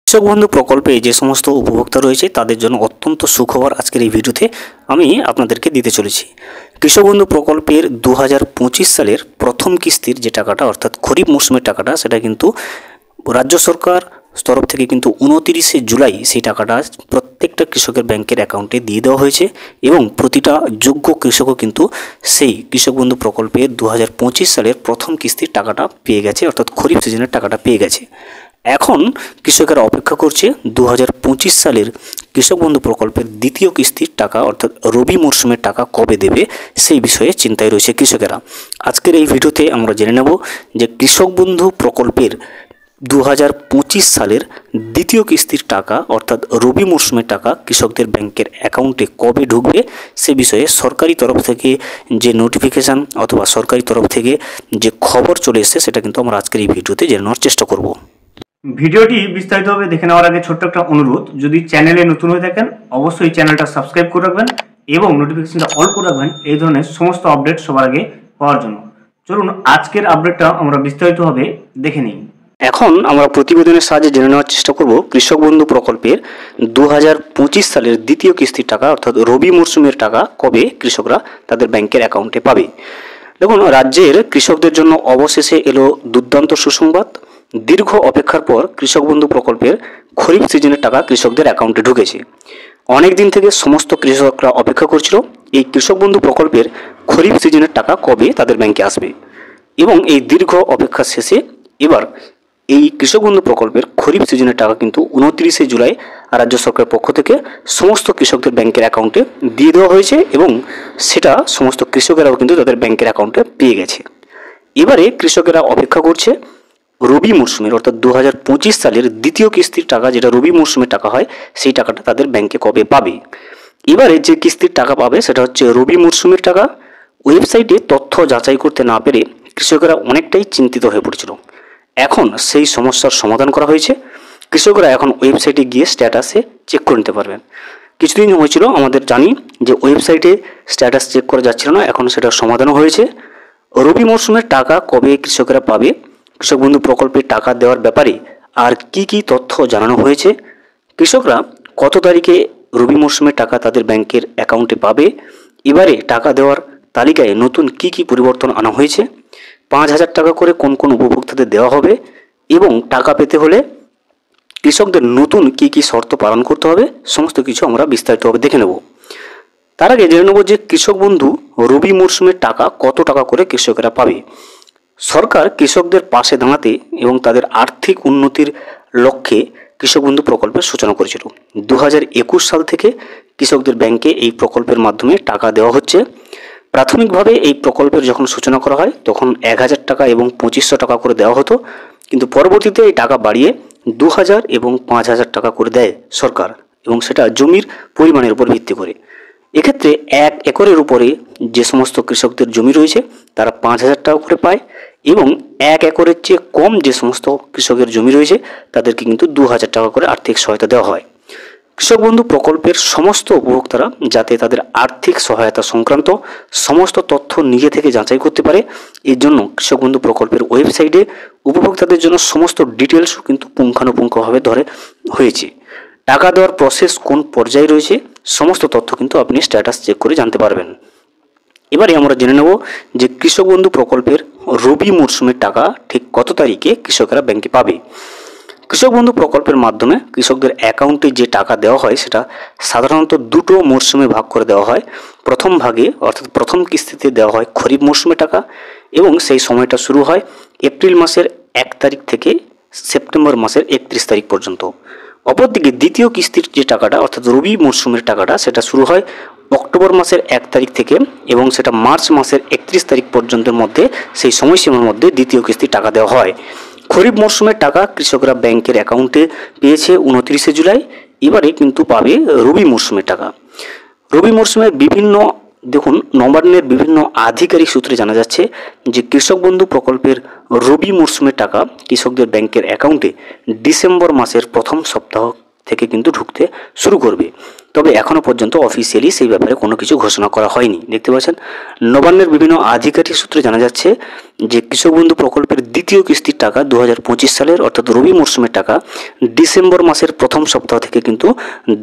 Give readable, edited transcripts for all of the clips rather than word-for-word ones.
কৃষক বন্ধু প্রকল্পে যে সমস্ত উপভোক্তা রয়েছে তাদের জন্য অত্যন্ত সুখবর আজকের এই ভিডিওতে আমি আপনাদেরকে দিতে চলেছি। কৃষক বন্ধু প্রকল্পের 2025 সালের প্রথম কিস্তির যে টাকাটা অর্থাৎ খরিফ মৌসুমের টাকাটা সেটা কিন্তু রাজ্য সরকার তরফ থেকে কিন্তু 29শে জুলাই সেই টাকাটা প্রত্যেকটা কৃষকের ব্যাংকের অ্যাকাউন্টে দিয়ে দেওয়া হয়েছে এবং প্রতিটা যোগ্য কৃষকও কিন্তু সেই কৃষক বন্ধু প্রকল্পের 2025 সালের প্রথম কিস্তির টাকাটা পেয়ে গেছে, অর্থাৎ খরিফ সিজনের টাকাটা পেয়ে গেছে। এখন কৃষকেরা অপেক্ষা করছে 2025 সালের কৃষক বন্ধু প্রকল্পের দ্বিতীয় কিস্তির টাকা অর্থাৎ রবি মরশুমের টাকা কবে দেবে সেই বিষয়ে চিন্তায় রয়েছে কৃষকেরা। আজকের এই ভিডিওতে আমরা জেনে নেব যে কৃষক বন্ধু প্রকল্পের 2025 সালের দ্বিতীয় কিস্তির টাকা অর্থাৎ রবি মরশুমের টাকা কৃষকদের ব্যাংকের অ্যাকাউন্টে কবে ঢুকবে সে বিষয়ে সরকারি তরফ থেকে যে নোটিফিকেশান অথবা সরকারি তরফ থেকে যে খবর চলে এসেছে সেটা কিন্তু আমরা আজকের এই ভিডিওতে জেনে নেওয়ার চেষ্টা করব। ভিডিওটি বিস্তারিতভাবে দেখে নেওয়ার আগে ছোট্ট একটা অনুরোধ, যদি চ্যানেলে নতুন হয়ে থাকেন অবশ্যই চ্যানেলটা সাবস্ক্রাইব করে রাখবেন এবং নোটিফিকেশনটা অল করে রাখবেন এই ধরনের সমস্ত আপডেট সবার আগে পাওয়ার জন্য। চলুন আজকের আপডেটটা আমরা বিস্তারিতভাবে দেখে নিই। এখন আমরা প্রতিবেদনের সাহায্যে জেনে নেওয়ার চেষ্টা করব কৃষক বন্ধু প্রকল্পের 2025 সালের দ্বিতীয় কিস্তির টাকা অর্থাৎ রবি মরশুমের টাকা কবে কৃষকরা তাদের ব্যাংকের অ্যাকাউন্টে পাবে। দেখুন, রাজ্যের কৃষকদের জন্য অবশেষে এলো দুর্দান্ত সুসংবাদ। দীর্ঘ অপেক্ষার পর কৃষক বন্ধু প্রকল্পের খরিফ সিজনের টাকা কৃষকদের অ্যাকাউন্টে ঢুকেছে। অনেক দিন থেকে সমস্ত কৃষকরা অপেক্ষা করছিল এই কৃষক বন্ধু প্রকল্পের খরিফ সিজনের টাকা কবে তাদের ব্যাংকে আসবে এবং এই দীর্ঘ অপেক্ষা শেষে এবার এই কৃষক বন্ধু প্রকল্পের খরিফ সিজনের টাকা কিন্তু 29শে জুলাই রাজ্য সরকারের পক্ষ থেকে সমস্ত কৃষকদের ব্যাংকের অ্যাকাউন্টে দিয়ে দেওয়া হয়েছে এবং সেটা সমস্ত কৃষকেরাও কিন্তু তাদের ব্যাংকের অ্যাকাউন্টে পেয়ে গেছে। এবারে কৃষকেরা অপেক্ষা করছে রবি মরশুমের অর্থাৎ 2025 সালের দ্বিতীয় কিস্তির টাকা, যেটা রবি মরশুমের টাকা হয়, সেই টাকাটা তাদের ব্যাংকে কবে পাবে। এবারে যে কিস্তির টাকা পাবে সেটা হচ্ছে রবি মরশুমের টাকা। ওয়েবসাইটে তথ্য যাচাই করতে না পেরে কৃষকেরা অনেকটাই চিন্তিত হয়ে পড়েছিল। এখন সেই সমস্যার সমাধান করা হয়েছে। কৃষকরা এখন ওয়েবসাইটে গিয়ে স্ট্যাটাসে চেক করে নিতে পারবেন। কিছুদিন হয়েছিল আমাদের জানি যে ওয়েবসাইটে স্ট্যাটাস চেক করা যাচ্ছিল না, এখন সেটা সমাধানও হয়েছে। রবি মরশুমের টাকা কবে কৃষকেরা পাবে, কৃষক বন্ধু প্রকল্পের টাকা দেওয়ার ব্যাপারে আর কি কি তথ্য জানানো হয়েছে, কৃষকরা কত তারিখে রবি মরশুমের টাকা তাদের ব্যাংকের অ্যাকাউন্টে পাবে, এবারে টাকা দেওয়ার তালিকায় নতুন কি কি পরিবর্তন আনা হয়েছে, 5,000 টাকা করে কোন কোন উপভোক্তাদের দেওয়া হবে এবং টাকা পেতে হলে কৃষকদের নতুন কি কি শর্ত পালন করতে হবে, সমস্ত কিছু আমরা বিস্তারিতভাবে দেখে নেব। তার আগে জেনে নেব যে কৃষক বন্ধু রবি মরশুমের টাকা কত টাকা করে কৃষকেরা পাবে। সরকার কৃষকদের পাশে দাঁড়াতে এবং তাদের আর্থিক উন্নতির লক্ষ্যে কৃষক বন্ধু প্রকল্পের সূচনা করেছিল। 2021 সাল থেকে কৃষকদের ব্যাংকে এই প্রকল্পের মাধ্যমে টাকা দেওয়া হচ্ছে। প্রাথমিকভাবে এই প্রকল্পের যখন সূচনা করা হয় তখন 1,000 টাকা এবং 2,500 টাকা করে দেওয়া হতো, কিন্তু পরবর্তীতে এই টাকা বাড়িয়ে 2,000 এবং 5,000 টাকা করে দেয় সরকার এবং সেটা জমির পরিমাণের উপর ভিত্তি করে। এক্ষেত্রে 1 একরের উপরে যে সমস্ত কৃষকদের জমি রয়েছে তারা 5,000 টাকা করে পায় এবং 1 একরের চেয়ে কম যে সমস্ত কৃষকের জমি রয়েছে তাদেরকে কিন্তু 2,000 টাকা করে আর্থিক সহায়তা দেওয়া হয়। কৃষক বন্ধু প্রকল্পের সমস্ত উপভোক্তারা যাতে তাদের আর্থিক সহায়তা সংক্রান্ত সমস্ত তথ্য নিজে থেকে যাচাই করতে পারে, এর জন্য কৃষক বন্ধু প্রকল্পের ওয়েবসাইটে উপভোক্তাদের জন্য সমস্ত ডিটেলসও কিন্তু পুঙ্খানুপুঙ্খভাবে ধরে হয়েছে। টাকা দেওয়ার প্রসেস কোন পর্যায়ে রয়েছে সমস্ত তথ্য কিন্তু আপনি স্ট্যাটাস চেক করে জানতে পারবেন। এবারে আমরা জেনে নেব যে কৃষক বন্ধু প্রকল্পের রবি মরশুমের টাকা ঠিক কত তারিখে কৃষকেরা ব্যাংকে পাবে। কৃষক বন্ধু প্রকল্পের মাধ্যমে কৃষকদের অ্যাকাউন্টে যে টাকা দেওয়া হয় সেটা সাধারণত দুটো মরশুমে ভাগ করে দেওয়া হয়। প্রথম ভাগে অর্থাৎ প্রথম কিস্তিতে দেওয়া হয় খরিফ মরশুমের টাকা এবং সেই সময়টা শুরু হয় এপ্রিল মাসের 1 তারিখ থেকে সেপ্টেম্বর মাসের 31 তারিখ পর্যন্ত। অপরদিকে দ্বিতীয় কিস্তির যে টাকাটা অর্থাৎ রবি মরশুমের টাকাটা সেটা শুরু হয় অক্টোবর মাসের 1 তারিখ থেকে এবং সেটা মার্চ মাসের 31 তারিখ পর্যন্তের মধ্যে, সেই সময়সীমার মধ্যে দ্বিতীয় কিস্তির টাকা দেওয়া হয়। খরিফ মরশুমের টাকা কৃষকরা ব্যাংকের অ্যাকাউন্টে পেয়েছে 29শে জুলাই, এবারে কিন্তু পাবে রবি মরশুমের টাকা। রবি মরশুমে দেখুন নবান্নের বিভিন্ন আধিকারিক সূত্রে জানা যাচ্ছে যে কৃষক বন্ধু প্রকল্পের রবি মরশুমের টাকা কৃষকদের ব্যাংকের অ্যাকাউন্টে ডিসেম্বর মাসের প্রথম সপ্তাহ থেকে কিন্তু ঢুকতে শুরু করবে। তবে এখনও পর্যন্ত অফিসিয়ালি সেই ব্যাপারে কোনো কিছু ঘোষণা করা হয়নি। দেখতে পাচ্ছেন নবান্নের বিভিন্ন আধিকারিক সূত্রে জানা যাচ্ছে যে কৃষক বন্ধু প্রকল্পের দ্বিতীয় কিস্তির টাকা 2025 সালের অর্থাৎ রবি মরশুমের টাকা ডিসেম্বর মাসের প্রথম সপ্তাহ থেকে কিন্তু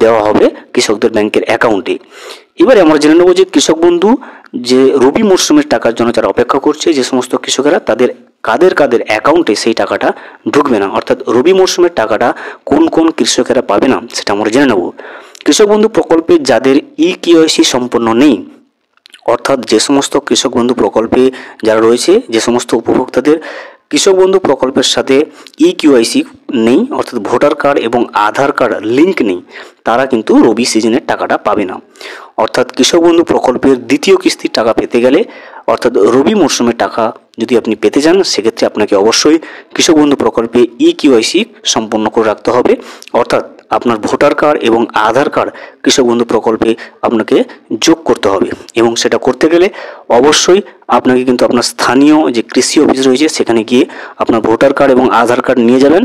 দেওয়া হবে কৃষকদের ব্যাংকের অ্যাকাউন্টে। এবারে আমরা জেনে নেব যে কৃষক বন্ধু যে রবি মরশুমের টাকার জন্য যারা অপেক্ষা করছে, যে সমস্ত কৃষকেরা, তাদের কাদের কাদের অ্যাকাউন্টে সেই টাকাটা ঢুকবে না, অর্থাৎ রবি মরশুমের টাকাটা কোন কোন কৃষকেরা পাবে না সেটা আমরা জেনে নেব। কৃষক বন্ধু প্রকল্পে যাদের ইকেওয়াইসি সম্পন্ন নেই, অর্থাৎ যে সমস্ত কৃষক বন্ধু প্রকল্পে যারা রয়েছে, যে সমস্ত উপভোক্তাদের কৃষক বন্ধু প্রকল্পের সাথে ইকেওয়াইসি নেই, অর্থাৎ ভোটার কার্ড এবং আধার কার্ড লিঙ্ক নেই, তারা কিন্তু রবি সিজনের টাকাটা পাবে না। অর্থাৎ কৃষক বন্ধু প্রকল্পের দ্বিতীয় কিস্তির টাকা পেতে গেলে, অর্থাৎ রবি মরশুমের টাকা যদি আপনি পেতে চান, সেক্ষেত্রে আপনাকে অবশ্যই কৃষক বন্ধু প্রকল্পে ইকেওয়াইসি সম্পন্ন করে রাখতে হবে। অর্থাৎ আপনার ভোটার কার্ড এবং আধার কার্ড কৃষক বন্ধু প্রকল্পে আপনাকে যোগ করতে হবে, এবং সেটা করতে গেলে অবশ্যই আপনাকে কিন্তু আপনার স্থানীয় যে কৃষি অফিস রয়েছে সেখানে গিয়ে আপনার ভোটার কার্ড এবং আধার কার্ড নিয়ে যাবেন।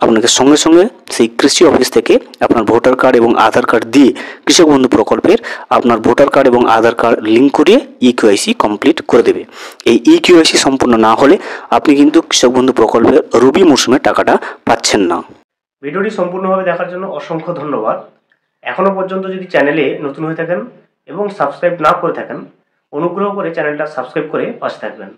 আপনাকে সঙ্গে সঙ্গে সেই কৃষি অফিস থেকে আপনার ভোটার কার্ড এবং আধার কার্ড দিয়ে কৃষক বন্ধু প্রকল্পের আপনার ভোটার কার্ড এবং আধার কার্ড লিঙ্ক করিয়ে ইকেওয়াইসি কমপ্লিট করে দেবে। এই ইকেওয়াইসি সম্পূর্ণ না হলে আপনি কিন্তু কৃষক বন্ধু প্রকল্পের রবি মরশুমের টাকাটা পাচ্ছেন না। ভিডিওটি সম্পূর্ণভাবে দেখার জন্য অসংখ্য ধন্যবাদ। এখনও পর্যন্ত যদি চ্যানেলে নতুন হয়ে থাকেন এবং সাবস্ক্রাইব না করে থাকেন, অনুগ্রহ করে চ্যানেলটা সাবস্ক্রাইব করে পাশে থাকবেন।